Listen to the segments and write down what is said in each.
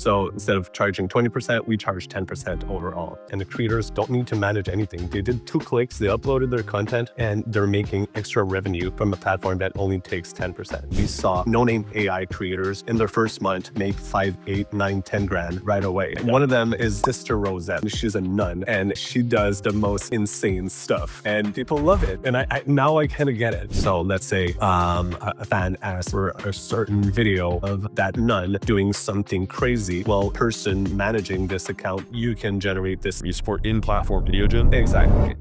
So instead of charging 20%, we charge 10% overall. And the creators don't need to manage anything. They did 2 clicks, they uploaded their content, and they're making extra revenue from a platform that only takes 10%. We saw no-name AI creators in their first month make 5, 8, 9, 10 grand right away. One of them is Sister Rosette. She's a nun, and she does the most insane stuff, and people love it. And now I kind of get it. So let's say a fan asks for a certain video of that nun doing something crazy. Well, person managing this account, you can generate this. You support in-platform video gen? Exactly.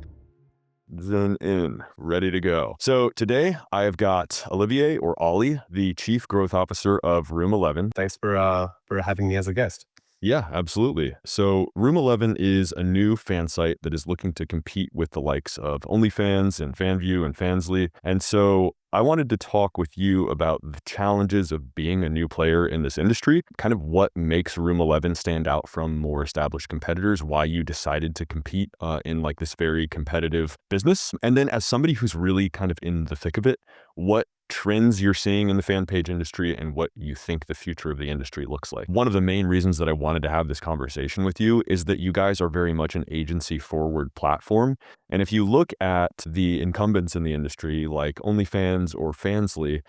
Then in, ready to go. So today I've got Olivier, or Ollie, the Chief Growth Officer of RM11. Thanks for having me as a guest. Yeah, absolutely. So RM11 is a new fan site that is looking to compete with the likes of OnlyFans and Fanvue and Fansly. And so I wanted to talk with you about the challenges of being a new player in this industry, kind of what makes RM11 stand out from more established competitors, why you decided to compete in like this very competitive business. And then as somebody who's really kind of in the thick of it, what trends you're seeing in the fan page industry and what you think the future of the industry looks like. One of the main reasons that I wanted to have this conversation with you is that you guys are very much an agency forward platform. And if you look at the incumbents in the industry like OnlyFans or Fansly,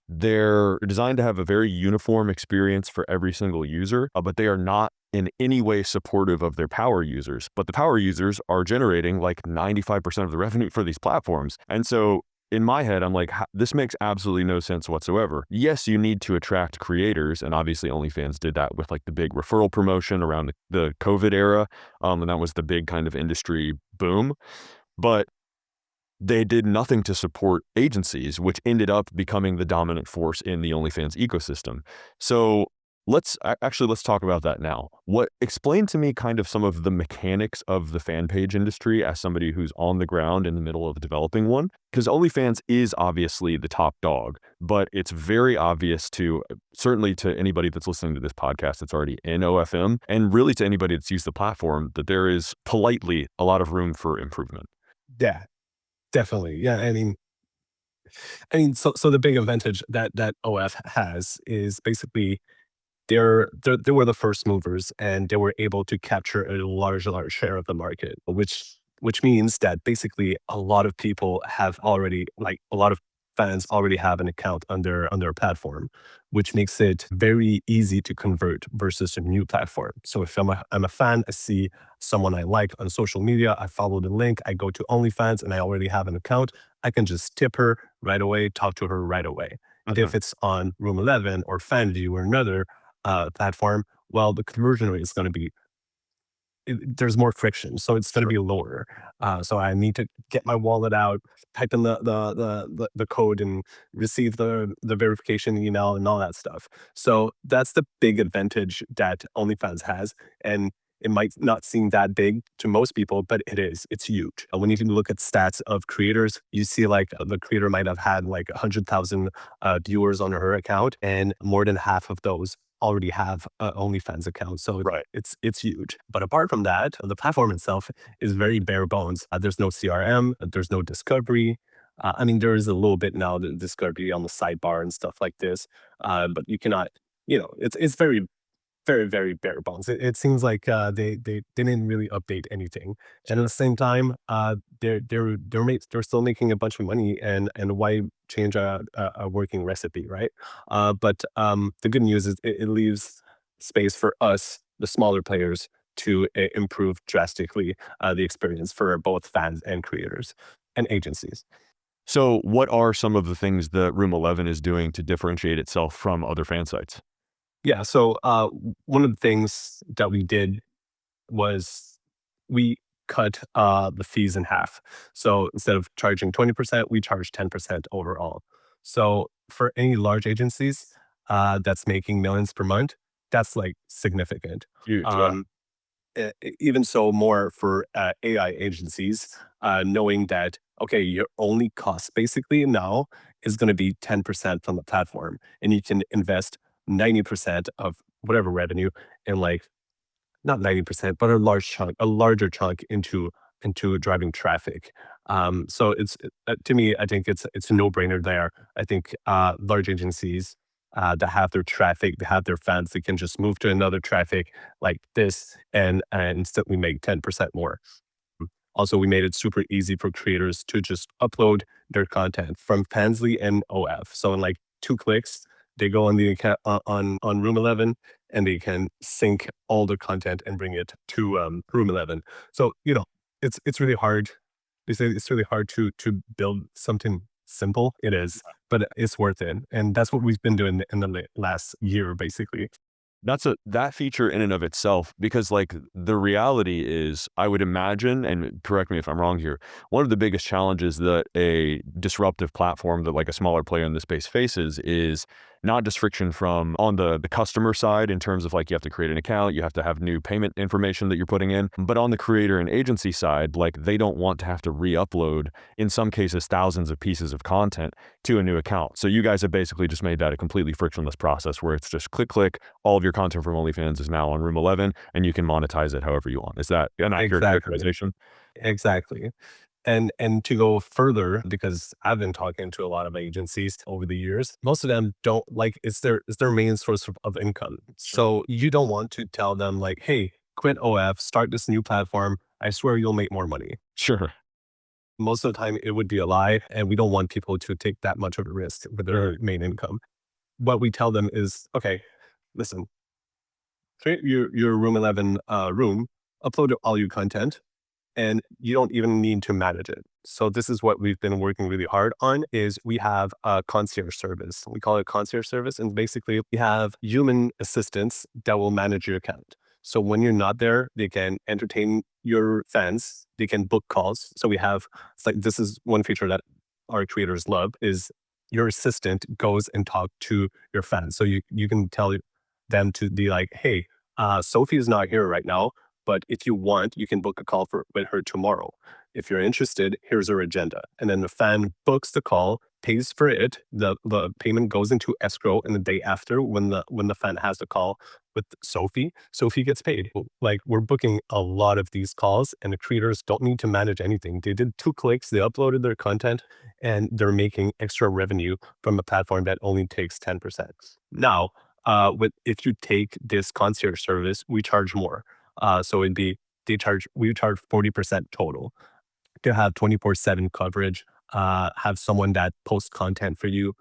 they're designed to have a very uniform experience for every single user, but they are not in any way supportive of their power users. But the power users are generating like 95% of the revenue for these platforms. And so in my head, I'm like, this makes absolutely no sense whatsoever. Yes, you need to attract creators, and obviously OnlyFans did that with like the big referral promotion around the COVID era, and that was the big kind of industry boom. But they did nothing to support agencies, which ended up becoming the dominant force in the OnlyFans ecosystem. So let's talk about that now. Explain to me kind of some of the mechanics of the fan page industry as somebody who's on the ground in the middle of developing one, because OnlyFans is obviously the top dog, but it's very obvious certainly to anybody that's listening to this podcast that's already in OFM, and really to anybody that's used the platform, that there is politely a lot of room for improvement. Yeah, definitely. Yeah, I mean, so the big advantage that OF has is basically they were the first movers, and they were able to capture a large share of the market, which means that basically a lot of people have already, like a lot of fans already have an account on their platform, which makes it very easy to convert versus a new platform. So if I'm a fan, I see someone I like on social media, I follow the link, I go to OnlyFans and I already have an account, I can just tip her right away, talk to her right away. And if it's on RM11 or Fanvue or another platform, well, the conversion rate is going to be, there's more friction, so it's going to be lower. So I need to get my wallet out, type in the code, and receive the verification email and all that stuff. So that's the big advantage that OnlyFans has, and it might not seem that big to most people, but it is. It's huge. When you look at stats of creators, you see like the creator might have had like 100,000 viewers on her account, and more than half of those already have an OnlyFans account. So it's huge. But apart from that, the platform itself is very bare bones. There's no CRM, there's no discovery. I mean, there is a little bit now, the discovery on the sidebar and stuff like this. But you cannot, it's very, very, very bare bones. It seems like they didn't really update anything, and at the same time, they're still making a bunch of money, and why change a working recipe, right? But the good news is it leaves space for us, the smaller players, to improve drastically the experience for both fans and creators and agencies. So what are some of the things that RM11 is doing to differentiate itself from other fan sites? Yeah, so one of the things that we did was we cut the fees in half. So instead of charging 20%, we charge 10% overall. So for any large agencies that's making millions per month, that's like significant. Huge, Even so, more for AI agencies, knowing that, okay, your only cost basically now is going to be 10% from the platform, and you can invest 90% of whatever revenue in, like, not 90%, but a larger chunk into driving traffic. So it's to me, I think it's a no-brainer there. I think large agencies that have their traffic, they have their fans, they can just move to another traffic like this and instantly make 10% more. Also, we made it super easy for creators to just upload their content from Fansly and OF. So in like 2 clicks, they go on the account on Room 11 and they can sync all the content and bring it to Room 11. So it's really hard. They say it's really hard to build something simple. It is, but it's worth it, and that's what we've been doing in the last year, basically. That feature in and of itself, because like the reality is, I would imagine, and correct me if I'm wrong here, one of the biggest challenges that a disruptive platform that like a smaller player in the space faces is not just friction from on the customer side in terms of like you have to create an account, you have to have new payment information that you're putting in, but on the creator and agency side, like they don't want to have to re-upload, in some cases, thousands of pieces of content to a new account. So you guys have basically just made that a completely frictionless process where it's just click, all of your content from OnlyFans is now on Room 11, and you can monetize it however you want. Is that an accurate Exactly. characterization? Exactly. And to go further, because I've been talking to a lot of agencies over the years, most of them don't like it's their main source of income. Sure. So you don't want to tell them like, hey, quit OF, start this new platform. I swear you'll make more money. Sure. Most of the time it would be a lie, and we don't want people to take that much of a risk with their main income. What we tell them is, okay, listen, create your Room 11 room, upload all your content, and you don't even need to manage it. So this is what we've been working really hard on is we have a concierge service. We call it concierge service. And basically we have human assistants that will manage your account. So when you're not there, they can entertain your fans. They can book calls. So it's like, this is one feature that our creators love is your assistant goes and talk to your fans. So you can tell them to be like, hey, Sophie is not here right now, but if you want, you can book a call with her tomorrow. If you're interested, here's her agenda. And then the fan books the call, pays for it. The payment goes into escrow, and the day after, when the fan has the call with Sophie, Sophie gets paid. Like we're booking a lot of these calls, and the creators don't need to manage anything. They did 2 clicks, they uploaded their content, and they're making extra revenue from a platform that only takes 10%. Now, if you take this concierge service, we charge more. So it'd be we charge 40% total to have 24/7 coverage, have someone that posts content for you,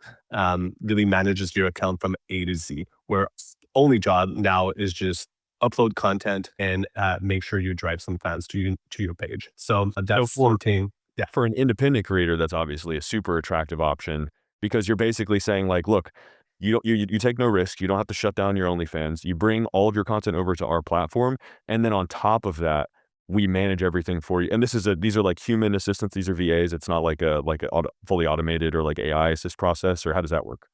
really manages your account from A to Z. Where only job now is just upload content and make sure you drive some fans to your page. So So that's for something. Yeah, for an independent creator, that's obviously a super attractive option because you're basically saying like, look, you take no risk. You don't have to shut down your OnlyFans. You bring all of your content over to our platform, and then on top of that, we manage everything for you. And these are like human assistants. These are VAs. It's not like a fully automated or like AI assist process. Or how does that work?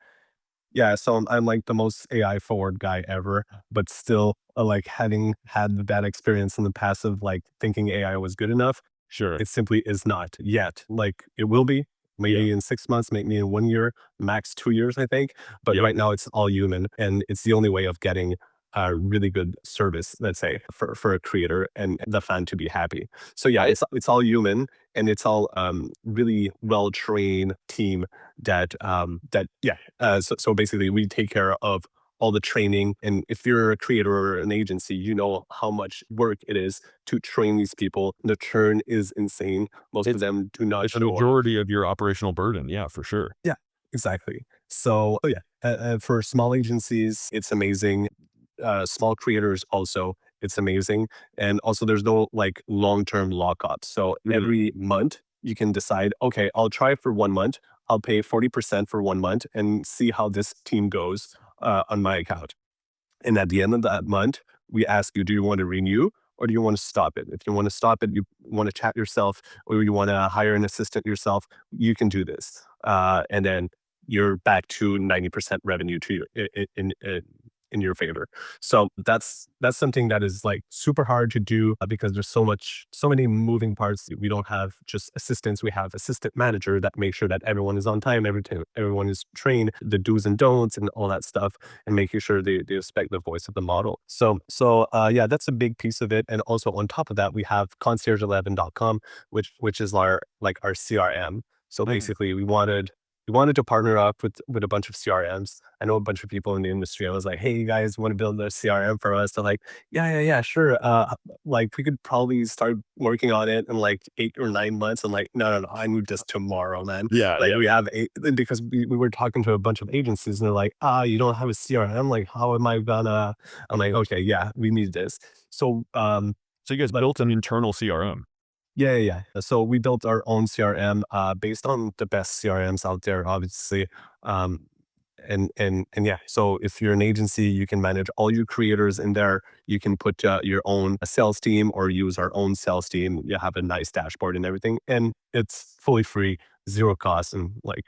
yeah. So I'm like the most AI forward guy ever, but still, like having had the bad experience in the past of like thinking AI was good enough. Sure. It simply is not yet. Like it will be Yeah. maybe in 6 months, maybe in 1 year, max 2 years, I think. But Yep. right now it's all human, and it's the only way of getting a really good service, let's say, for a creator and the fan to be happy. So yeah, I it's all human, and it's all really well trained team that yeah. So basically, we take care of all the training. And if you're a creator or an agency, you know how much work it is to train these people. The churn is insane. Most of it's them do not it's a show up. majority of your operational burden. Yeah, for sure. Yeah, exactly. So yeah, for small agencies, it's amazing. Small creators also, it's amazing. And also, there's no like long-term lockup. So Mhm. every month you can decide, okay, I'll try for 1 month. I'll pay 40% for 1 month and see how this team goes on my account. And at the end of that month, we ask you, do you want to renew or do you want to stop it? If you want to stop it, you want to chat yourself or you want to hire an assistant yourself, you can do this. And then you're back to 90% revenue to your in your favor. So that's something that is like super hard to do because there's so many moving parts. We don't have just assistants. We have assistant manager that make sure that everyone is on time, everyone is trained, the do's and don'ts and all that stuff, and making sure they respect the voice of the model. So yeah, that's a big piece of it. And also on top of that, we have concierge11.com, which is our like our CRM. So Mhm. basically we wanted we wanted to partner up with a bunch of CRMs. I know a bunch of people in the industry. I was like, "Hey, you guys want to build a CRM for us?" They're like, "Yeah, yeah, yeah, sure. Like we could probably start working on it in like 8 or 9 months." I'm like, "No, no, no. I need this tomorrow, man." Yeah, Like yeah. we have because we were talking to a bunch of agencies and they're like, you don't have a CRM. Like, how am I gonna? I'm like, okay, yeah, we need this. So So you guys but built an internal CRM. yeah, yeah, yeah. So we built our own CRM, based on the best CRMs out there, obviously. Um, and yeah, so if you're an agency, you can manage all your creators in there. You can put your own sales team or use our own sales team. You have a nice dashboard and everything, and it's fully free, zero cost. And like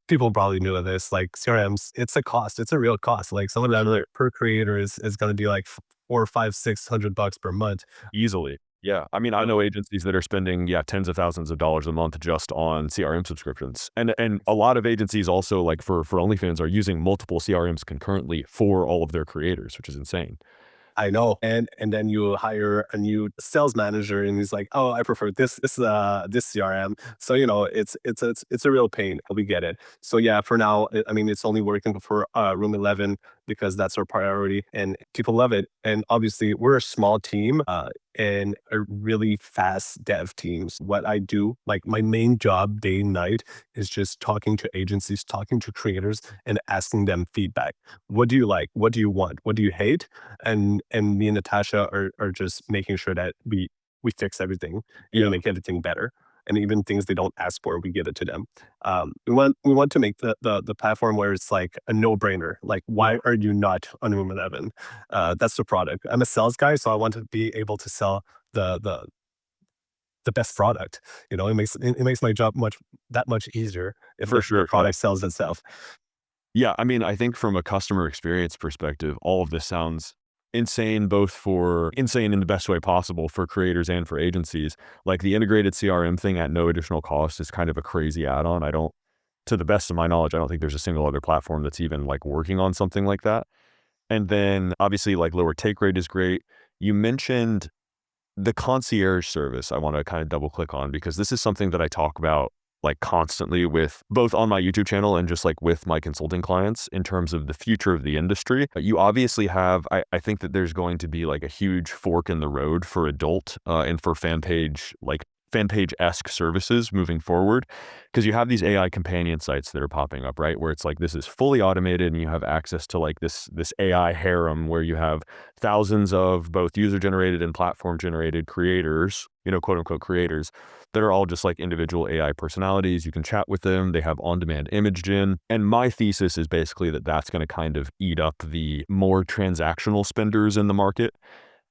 people probably knew of this. Like CRMs, it's a cost. It's a real cost. Like some of them per creator is going to be like 4, 5, 600 bucks per month. Easily. Yeah. I mean, I know agencies that are spending, yeah, tens of thousands of dollars a month just on CRM subscriptions. And a lot of agencies also, like for OnlyFans, are using multiple CRMs concurrently for all of their creators, which is insane. I know. And then you hire a new sales manager and he's like, "Oh, I prefer this CRM." So, it's a real pain. We get it. So yeah, for now, I mean, it's only working for Room 11 because that's our priority and people love it. And obviously, we're a small team and a really fast dev teams. What I do, like my main job day and night is just talking to agencies, talking to creators and asking them feedback. What do you like? What do you want? What do you hate? And me and Natasha are just making sure that we fix everything and we Yeah. make everything better. And even things they don't ask for, we give it to them. We want to make the platform where it's like a no brainer. Like, why are you not on Room 11? That's the product. I'm a sales guy, so I want to be able to sell the the the best product. It makes my job that much easier if For the sure. Yeah. product sells itself. Yeah, I mean, I think from a customer experience perspective, all of this sounds insane, both for insane in the best way possible for creators and for agencies. Like the integrated CRM thing at no additional cost is kind of a crazy add-on. To the best of my knowledge, I don't think there's a single other platform that's even like working on something like that. And then obviously like lower take rate is great. You mentioned the concierge service I want to kind of double click on because this is something that I talk about like constantly with both on my YouTube channel and just like with my consulting clients in terms of the future of the industry. You obviously have, I think that there's going to be like a huge fork in the road for adult and for fan page-esque services moving forward because you have these AI companion sites that are popping up, right? Where it's like this is fully automated and you have access to like this AI harem where you have thousands of both user generated and platform generated creators, quote unquote creators that are all just like individual AI personalities. You can chat with them. They have on-demand image gen. And my thesis is basically that that's going to kind of eat up the more transactional spenders in the market.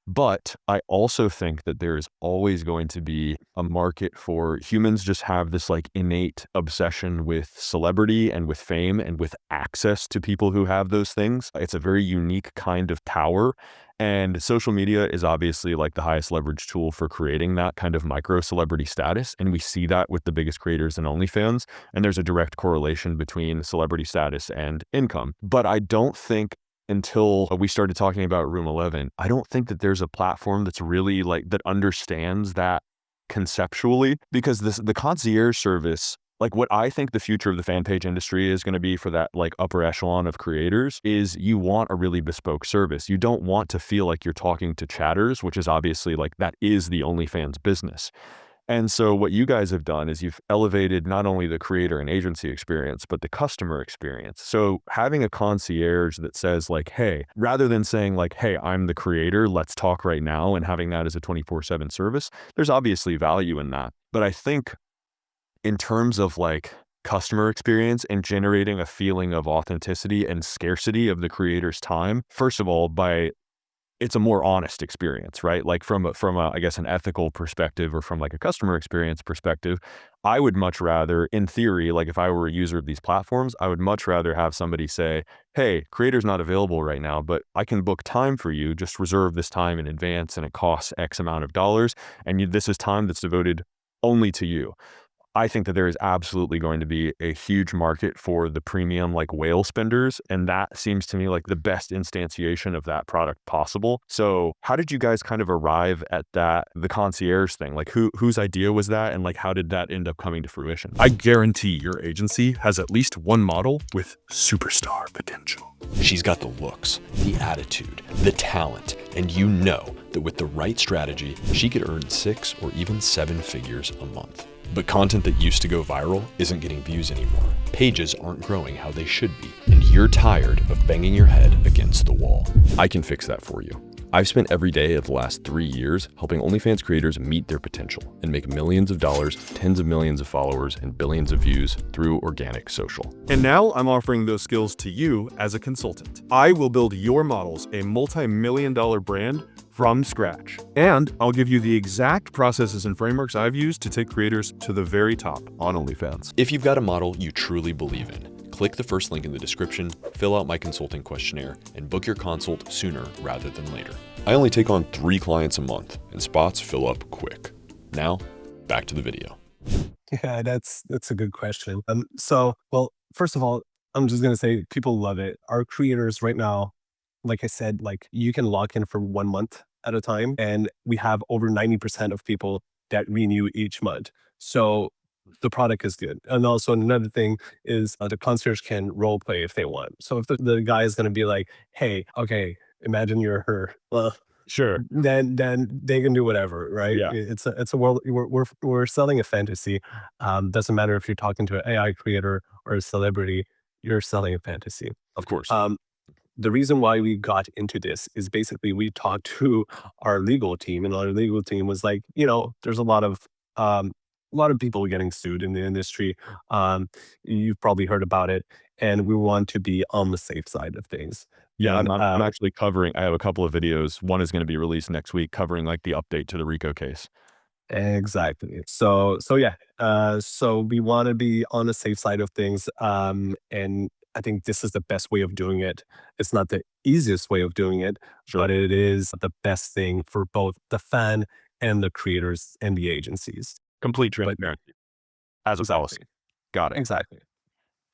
But I also think that there is always going to be a market for humans just have this like innate obsession with celebrity and with fame and with access to people who have those things. It's a very unique kind of power. And social media is obviously like the highest leverage tool for creating that kind of micro celebrity status. And we see that with the biggest creators in OnlyFans. And there's a direct correlation between celebrity status and income. But I don't think until we started talking about Room 11, I don't think that there's a platform that's really like that understands that conceptually because the concierge service, like what I think the future of the fan page industry is going to be for that like upper echelon of creators is you want a really bespoke service. You don't want to feel like you're talking to chatters, which is obviously like that is the OnlyFans business. And so what you guys have done is you've elevated not only the creator and agency experience, but the customer experience. So having a concierge that says like, hey, rather than saying like, hey, I'm the creator, let's talk right now, and having that as a 24/7 service, there's obviously value in that. But I think in terms of like customer experience and generating a feeling of authenticity and scarcity of the creator's time, first of all, it's a more honest experience, right? Like from a, I guess, an ethical perspective or from like a customer experience perspective, I would much rather, in theory, like if I were a user of these platforms, I would much rather have somebody say, hey, creator's not available right now, but I can book time for you. Just reserve this time in advance and it costs X amount of dollars. And this is time that's devoted only to you. I think that there is absolutely going to be a huge market for the premium like whale spenders, and that seems to me like the best instantiation of that product possible. So how did you guys kind of arrive at the concierge thing? Like whose idea was that, and like how did that end up coming to fruition? I guarantee your agency has at least one model with superstar potential. She's got the looks, the attitude, the talent, and you know that with the right strategy, she could earn 6 or even 7 figures a month. But content that used to go viral isn't getting views anymore. Pages aren't growing how they should be, and you're tired of banging your head against the wall. I can fix that for you. I've spent every day of the last 3 years helping OnlyFans creators meet their potential and make millions of dollars, tens of millions of followers, and billions of views through organic social. And now I'm offering those skills to you as a consultant. I will build your models a multi-million-dollar brand from scratch. And I'll give you the exact processes and frameworks I've used to take creators to the very top on OnlyFans. If you've got a model you truly believe in, click the first link in the description, fill out my consulting questionnaire, and book your consult sooner rather than later. I only take on 3 clients a month, and spots fill up quick. Now, back to the video. Yeah, that's a good question. Well, first of all, I'm just gonna say people love it. Our creators right now, like I said, like you can lock in for 1 month at a time, and we have over 90% of people that renew each month. So the product is good. And also another thing is the concierge can role play if they want. So if the guy is going to be like, hey, okay, imagine you're her. Well, Sure. then they can do whatever, right? Yeah. It's a world we're selling a fantasy. Doesn't matter if you're talking to an AI creator or a celebrity, you're selling a fantasy. Of course. The reason why we got into this is basically we talked to our legal team, and our legal team was like, there's a lot of people getting sued in the industry. You've probably heard about it, and we want to be on the safe side of things. Yeah, And I'm actually covering, I have a couple of videos. One is going to be released next week covering like the update to the RICO case. exactly. So yeah. So we want to be on the safe side of things. And I think this is the best way of doing it. It's not the easiest way of doing it, Sure. but it is the best thing for both the fan and the creators and the agencies. Complete transparency as a policy. Exactly. Got it. Exactly.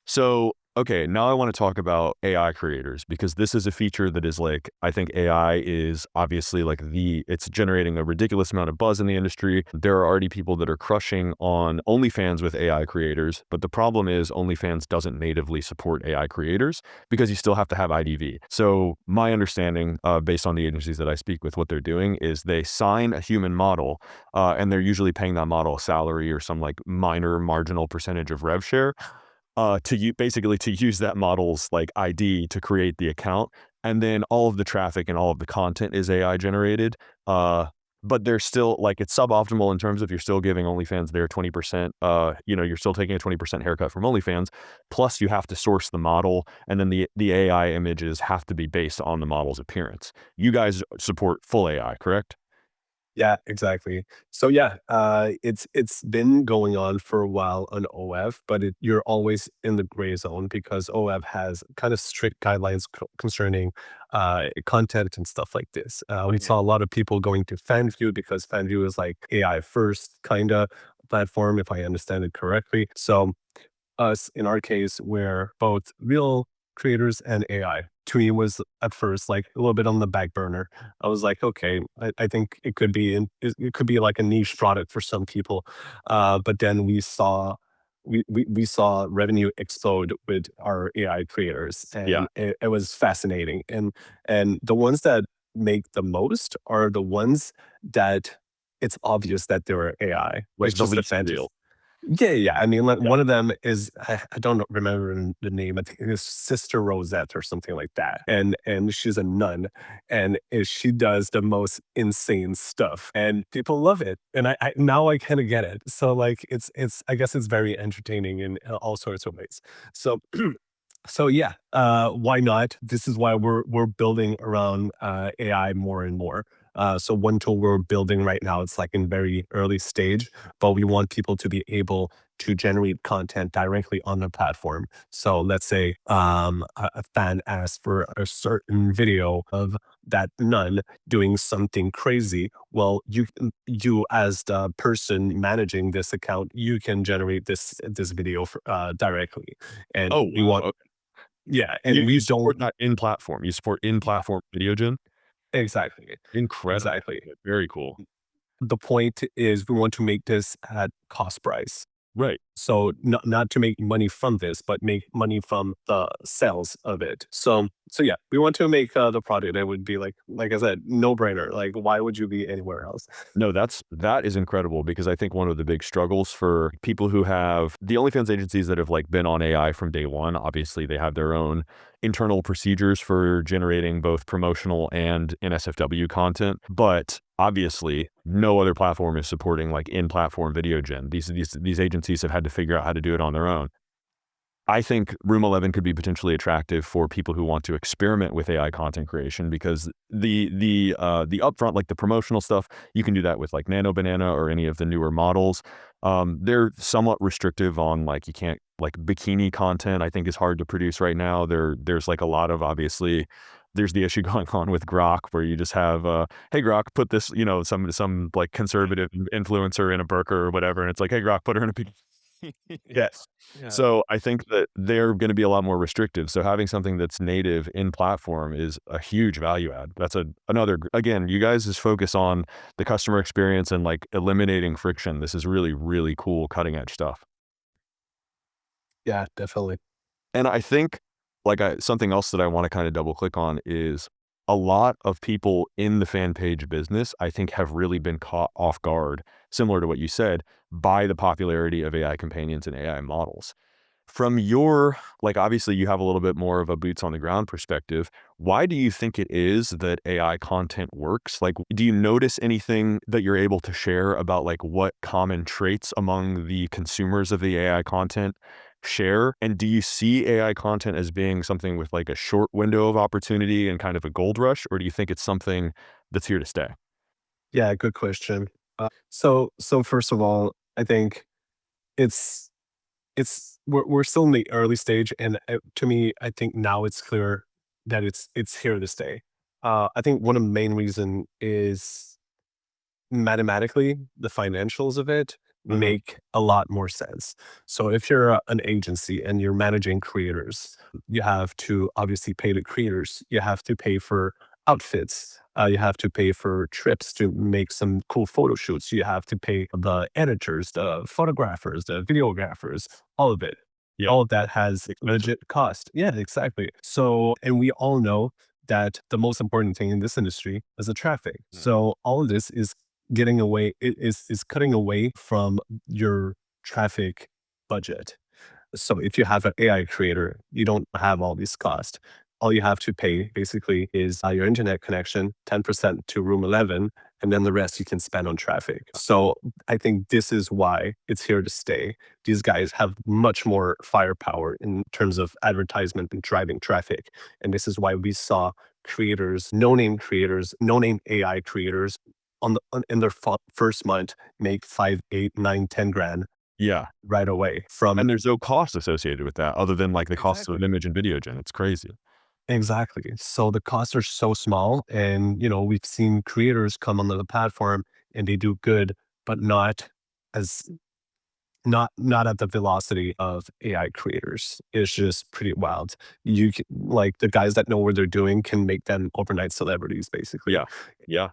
So, okay, now I want to talk about AI creators, because this is a feature that is like, I think AI is obviously like it's generating a ridiculous amount of buzz in the industry. There are already people that are crushing on OnlyFans with AI creators, but the problem is OnlyFans doesn't natively support AI creators because you still have to have IDV. So my understanding, based on the agencies that I speak with, what they're doing is they sign a human model, and they're usually paying that model a salary or some like minor marginal percentage of rev share, basically to use that model's like ID to create the account. And then all of the traffic and all of the content is AI generated. But they're still like, it's suboptimal in terms of you're still giving OnlyFans their 20%, you're still taking a 20% haircut from OnlyFans. Plus you have to source the model, and then the AI images have to be based on the model's appearance. You guys support full AI, correct? Yeah, exactly. So yeah, it's been going on for a while on OF, but you're always in the gray zone because OF has kind of strict guidelines concerning content and stuff like this. We saw a lot of people going to Fanvue because Fanvue is like AI first kind of platform, if I understand it correctly. So us, in our case, we're both real creators and AI. To me, was at first like a little bit on the back burner. I was like, okay, I think it could be it could be like a niche product for some people, but then we saw revenue explode with our AI creators, Yeah. and it was fascinating. And the ones that make the most are the ones that it's obvious that they're AI, Like which the is the least fantasy. real. Yeah, yeah. I mean, like Yeah. one of them is I don't remember the name. I think it's Sister Rosette or something like that. And she's a nun, and she does the most insane stuff, and people love it. And I now I kind of get it. So like it's I guess it's very entertaining in all sorts of ways. So so yeah, why not? This is why we're building around AI more and more. So one tool we're building right now, it's like in very early stage, but we want people to be able to generate content directly on the platform. So let's say a fan asks for a certain video of that nun doing something crazy. Well, you as the person managing this account, you can generate this video directly, and Oh, we wow. want Okay. yeah, You and we support don't that in platform. You support in platform video gen. exactly Incredible. exactly. Very cool. The point is we want to make this at cost price. Right. So not to make money from this, but make money from the sales of it. So yeah, we want to make the product that would be like I said, no brainer. Like why would you be anywhere else? No, that is incredible because I think one of the big struggles for people who have the OnlyFans agencies that have like been on AI from day one, obviously they have their own internal procedures for generating both promotional and NSFW content, but obviously no other platform is supporting like in-platform video gen. These agencies have had to figure out how to do it on their own. I think Room 11 could be potentially attractive for people who want to experiment with AI content creation because the upfront, like the promotional stuff, you can do that with like Nano Banana or any of the newer models. They're somewhat restrictive on like you can't like bikini content. I think is hard to produce right now. There's like a lot of obviously. There's the issue going on with Grok where you just have, hey Grok, put this, some like conservative influencer in a burqa or whatever, and it's like, hey Grok, put her in a bikini. Yes. Yeah. So I think that they're going to be a lot more restrictive. So having something that's native in platform is a huge value add. That's another, again, you guys just focus on the customer experience and like eliminating friction. This is really, really cool cutting edge stuff. Yeah, definitely. And I think something else that I want to kind of double click on is a lot of people in the fan page business, I think have really been caught off guard, similar to what you said, by the popularity of AI companions and AI models. From your, like, obviously you have a little bit more of a boots on the ground perspective. Why do you think it is that AI content works? Like, do you notice anything that you're able to share about like what common traits among the consumers of the AI content share? And do you see AI content as being something with like a short window of opportunity and kind of a gold rush? Or do you think it's something that's here to stay? Yeah, good question. So first of all, I think it's we're still in the early stage, and to me, I think now it's clear that it's here to stay. I think one of the main reason is mathematically the financials of it Mhm. make a lot more sense. So if you're an agency and you're managing creators, you have to obviously pay the creators. You have to pay for outfits. You have to pay for trips to make some cool photo shoots. You have to pay the editors, the photographers, the videographers, all of it. Yeah. All of that has Expensive. legit cost. Yeah, exactly. So, and we all know that the most important thing in this industry is the traffic. Mm. So all of this is getting away is cutting away from your traffic budget. So if you have an AI creator, you don't have all these costs. All you have to pay basically is your internet connection, 10% to Room 11, and then the rest you can spend on traffic. So I think this is why it's here to stay. These guys have much more firepower in terms of advertisement and driving traffic. And this is why we saw creators, no name AI creators in their first month make 5, 8, 9, 10 grand Yeah. right away from And there's no cost associated with that other than like the cost of exactly. an image and video gen. It's crazy. Exactly. So the costs are so small, and we've seen creators come onto the platform and they do good, but as not at the velocity of AI creators. It's just pretty wild. Like the guys that know what they're doing can make them overnight celebrities, basically. Yeah. Yeah.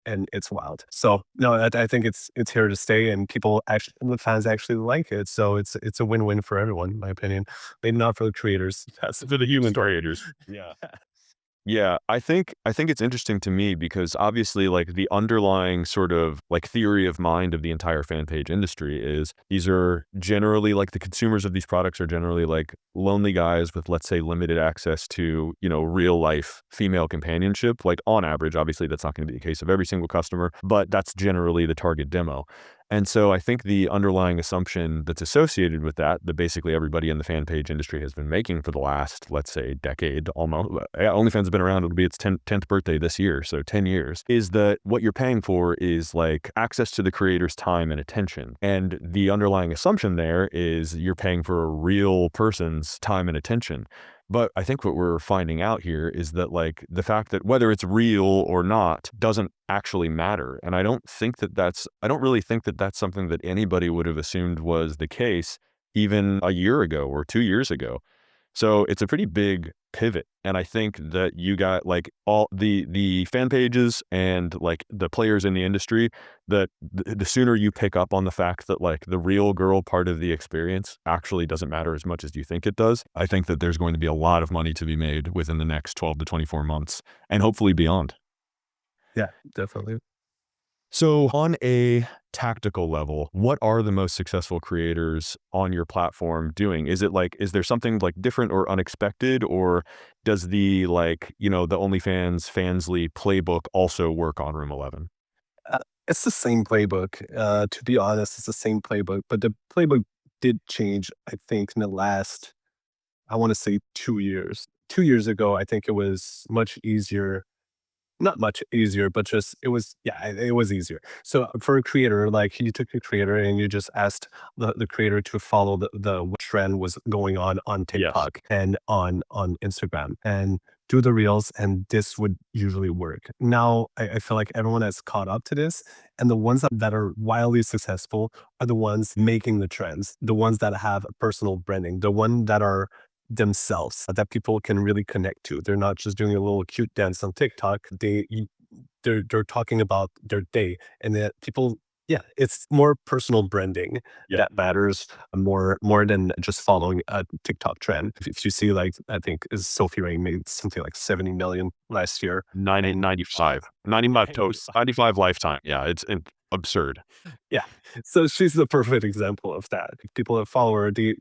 And it's wild. So no, I think it's here to stay, and the fans actually like it. So it's a win-win for everyone, in my opinion. Maybe not for the creators. That's For the human creators. Yeah. Yeah, I think it's interesting to me because obviously like the underlying sort of like theory of mind of the entire fan page industry is these are generally like the consumers of these products are generally like lonely guys with, let's say, limited access to, real life female companionship. Like on average, obviously that's not going to be the case of every single customer, but that's generally the target demo. And so I think the underlying assumption that's associated with that basically everybody in the fan page industry has been making for the last, let's say, decade almost. OnlyFans has been around, it'll be its 10th birthday this year, so 10 years, is that what you're paying for is like access to the creator's time and attention. And the underlying assumption there is you're paying for a real person's time and attention. But I think what we're finding out here is that like the fact that whether it's real or not doesn't actually matter. And I don't really think that that's something that anybody would have assumed was the case even a year ago or 2 years ago. So it's a pretty big pivot. And I think that you got like all the fan pages and like the players in the industry, that the sooner you pick up on the fact that like the real girl part of the experience actually doesn't matter as much as you think it does, I think that there's going to be a lot of money to be made within the next 12 to 24 months and hopefully beyond. Yeah, definitely. So on a tactical level, what are the most successful creators on your platform doing? Is there something like different or unexpected, or does the like, the OnlyFans Fansly playbook also work on Room 11? It's the same playbook. To be honest, it's the same playbook, but the playbook did change, I think, in the last, I want to say 2 years. 2 years ago, I think it was much easier. Not much easier, but just it was easier. So for a creator, like you took a creator and you just asked the creator to follow what trend was going on Yes. TikTok and on Instagram and do the reels, and this would usually work. Now I feel like everyone has caught up to this, and the ones that are wildly successful are the ones making the trends, the ones that have a personal branding, the one that are themselves that people can really connect to. They're not just doing a little cute dance on TikTok. They're talking about their day, and that people, yeah, it's more personal branding that matters more than just following a TikTok trend. If you see, like, I think is Sophie Ray made something like 70 million last year. 95 lifetime. Yeah, it's absurd. Yeah, so she's the perfect example of that. People that follow her, they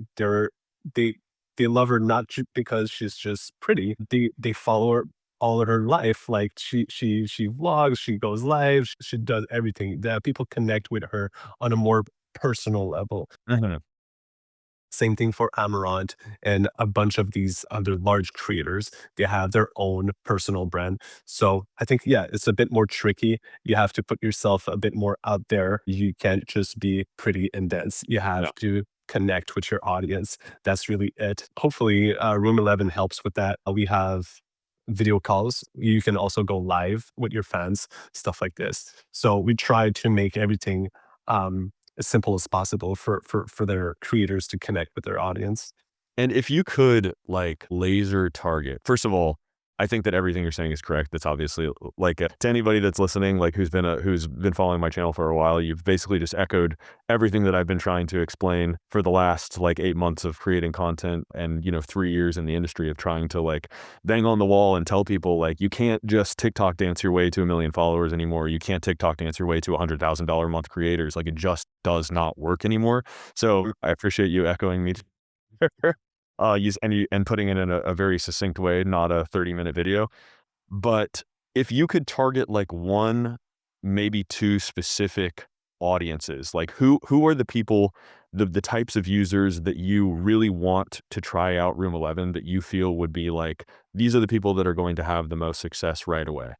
they love her not because she's just pretty. They follow her all of her life. Like she vlogs, she goes live, she does everything. That people connect with her on a more personal level. Mhm. Same thing for Amarant and a bunch of these other large creators. They have their own personal brand. So I think, yeah, it's a bit more tricky. You have to put yourself a bit more out there. You can't just be pretty and dense. You have Yeah. to connect with your audience. That's really it. Hopefully, Room 11 helps with that. We have video calls. You can also go live with your fans, stuff like this. So we try to make everything um, as simple as possible for their creators to connect with their audience. And if you could like laser target, first of all, I think that everything you're saying is correct. That's obviously like to anybody that's listening, like who's been following my channel for a while, you've basically just echoed everything that I've been trying to explain for the last like 8 months of creating content and 3 years in the industry of trying to like bang on the wall and tell people like you can't just TikTok dance your way to 1 million followers anymore. You can't TikTok dance your way to $100,000 a month creators. Like it just does not work anymore. So I appreciate you echoing me. And putting it in a very succinct way, not a 30-minute video. But if you could target like one, maybe two specific audiences, like who are the people, the types of users that you really want to try out Room 11 that you feel would be like, these are the people that are going to have the most success right away?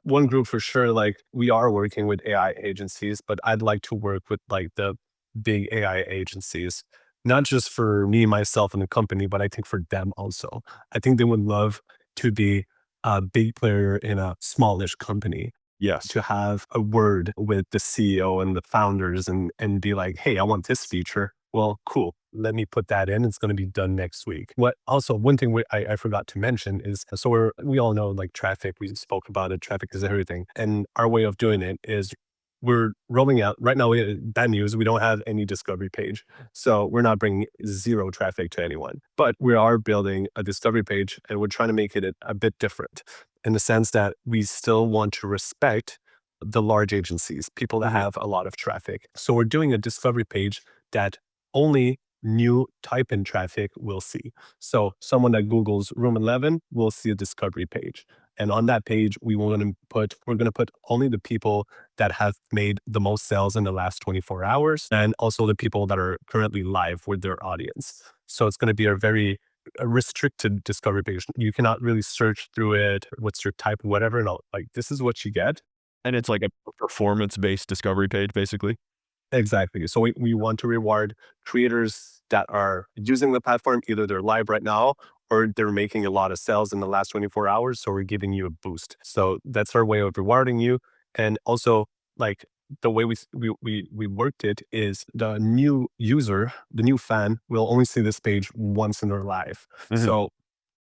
One group for sure, like we are working with AI agencies, but I'd like to work with like the big AI agencies, not just for me, myself, and the company, but I think for them also. I think they would love to be a big player in a smallish company, Yes. to have a word with the CEO and the founders and be like, hey, I want this feature. Well, cool. Let me put that in. It's going to be done next week. What also, one thing I forgot to mention is, so we all know like traffic, we spoke about it. Traffic is everything. And our way of doing it is we're rolling out right now. Bad news. We don't have any discovery page. So we're not bringing zero traffic to anyone, but we are building a discovery page and we're trying to make it a bit different in the sense that we still want to respect the large agencies, people that have a lot of traffic. So we're doing a discovery page that only new type in traffic will see. So someone that Googles Room 11 will see a discovery page. And on that page, we're going to put only the people that have made the most sales in the last 24 hours, and also the people that are currently live with their audience. So it's going to be a restricted discovery page. You cannot really search through it. What's your type, whatever. No, like this is what you get. And it's like a performance-based discovery page, basically. Exactly. So we want to reward creators that are using the platform. Either they're live right now or they're making a lot of sales in the last 24 hours. So we're giving you a boost. So that's our way of rewarding you. And also, like, the way we worked it is the new user, the new fan will only see this page once in their life. Mhm. So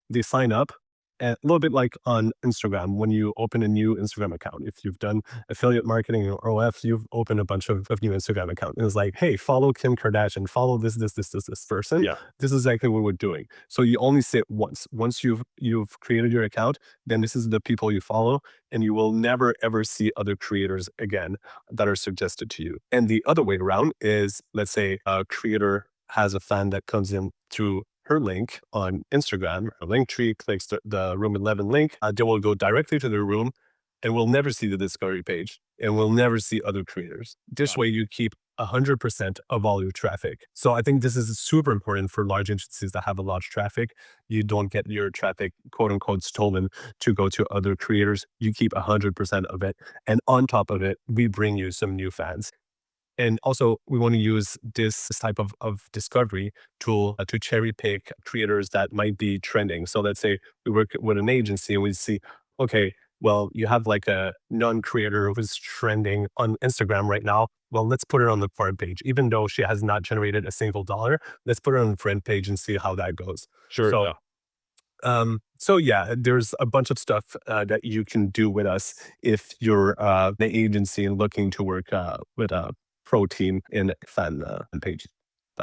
they sign up, and a little bit like on Instagram, when you open a new Instagram account. If you've done affiliate marketing or OF, you've opened a bunch of new Instagram accounts. And it's like, hey, follow Kim Kardashian, follow this person. Yeah. This is exactly what we're doing. So you only see it once. Once you've created your account, then this is the people you follow, and you will never ever see other creators again that are suggested to you. And the other way around is, let's say a creator has a fan that comes in through her link on Instagram, her link tree, clicks the Room 11 link, they will go directly to the room and we'll never see the discovery page and we'll never see other creators. This way you keep 100% of all your traffic. So I think this is super important for large agencies that have a large traffic. You don't get your traffic, quote unquote, stolen to go to other creators. You keep 100% of it. And on top of it, we bring you some new fans. And also, we want to use this type of discovery tool to cherry pick creators that might be trending. So let's say we work with an agency and we see, okay, well, you have like a non-creator who's trending on Instagram right now. Well, let's put her on the front page. Even though she has not generated a single dollar, let's put her on the front page and see how that goes. Sure. So, Yeah. so yeah, there's a bunch of stuff that you can do with us if you're the agency and looking to work with a pro team in fan page.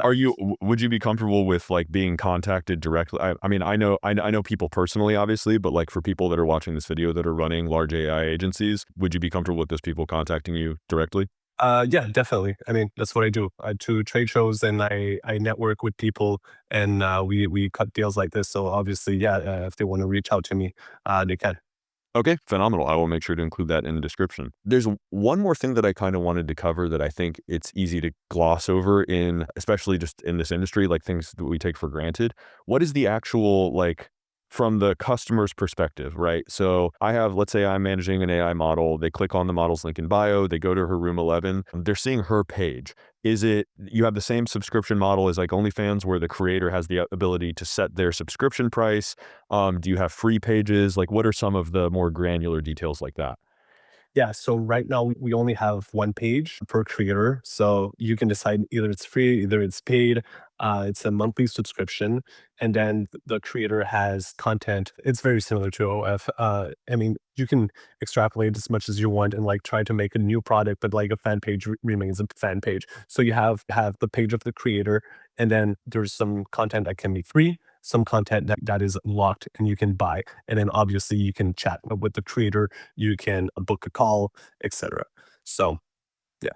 Would you be comfortable with like being contacted directly? I mean, I know people personally, obviously, but like for people that are watching this video that are running large AI agencies, would you be comfortable with those people contacting you directly? Yeah, definitely. I mean, that's what I do. I do trade shows and I network with people, and we cut deals like this. So obviously, yeah, if they want to reach out to me, they can. Okay, phenomenal. I will make sure to include that in the description. There's one more thing that I kind of wanted to cover that I think it's easy to gloss over in, especially just in this industry, like things that we take for granted. What is the actual, like, from the customer's perspective, right? So let's say I'm managing an AI model. They click on the model's link in bio. They go to her room 11. They're seeing her page. You have the same subscription model as like OnlyFans where the creator has the ability to set their subscription price? Do you have free pages? Like, what are some of the more granular details like that? Yeah, so right now we only have one page per creator. So you can decide either it's free, either it's paid. It's a monthly subscription. And then the creator has content. It's very similar to OF. I mean, you can extrapolate as much as you want and like try to make a new product, but like a fan page remains a fan page. So you have the page of the creator, and then there's some content that can be free, some content that is locked and you can buy. And then obviously you can chat with the creator, you can book a call, etc. So yeah.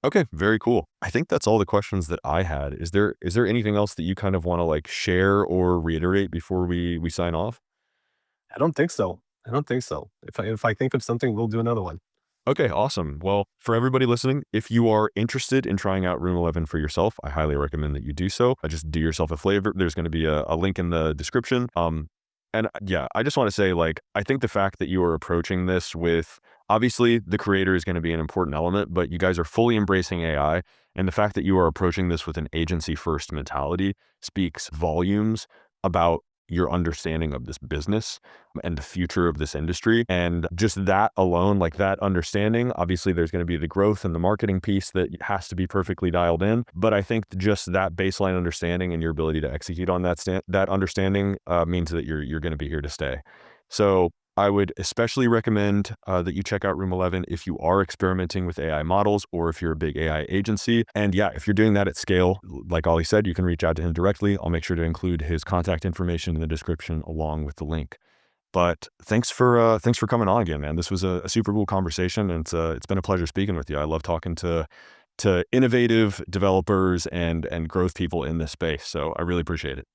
Okay, very cool. I think that's all the questions that I had. Is there anything else that you kind of want to like share or reiterate before we sign off? I don't think so. I don't think so. If I think of something, we'll do another one. Okay, awesome. Well, for everybody listening, if you are interested in trying out Room 11 for yourself, I highly recommend that you do so. Just do yourself a favor. There's going to be a link in the description. And yeah, I just want to say, like, I think the fact that you are approaching this with, obviously the creator is going to be an important element, but you guys are fully embracing AI. And the fact that you are approaching this with an agency first mentality speaks volumes about your understanding of this business and the future of this industry. And just that alone, like that understanding, obviously there's going to be the growth and the marketing piece that has to be perfectly dialed in. But I think just that baseline understanding and your ability to execute on that understanding means that you're going to be here to stay. So I would especially recommend that you check out Room 11 if you are experimenting with AI models or if you're a big AI agency. And yeah, if you're doing that at scale, like Ollie said, you can reach out to him directly. I'll make sure to include his contact information in the description along with the link. But thanks for coming on again, man. This was a super cool conversation, and it's been a pleasure speaking with you. I love talking to innovative developers and growth people in this space. So I really appreciate it.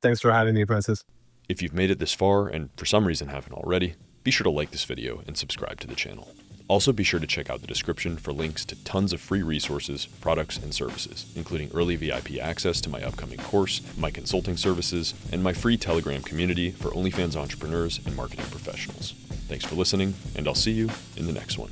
Thanks for having me, Francis. If you've made it this far and for some reason haven't already, be be sure to like this video and subscribe to the channel. Also, be sure to check out the description for links to tons of free resources, products, and services, including early VIP access to my upcoming course, my consulting services, and my free Telegram community for OnlyFans entrepreneurs and marketing professionals. Thanks for listening, and I'll see you in the next one.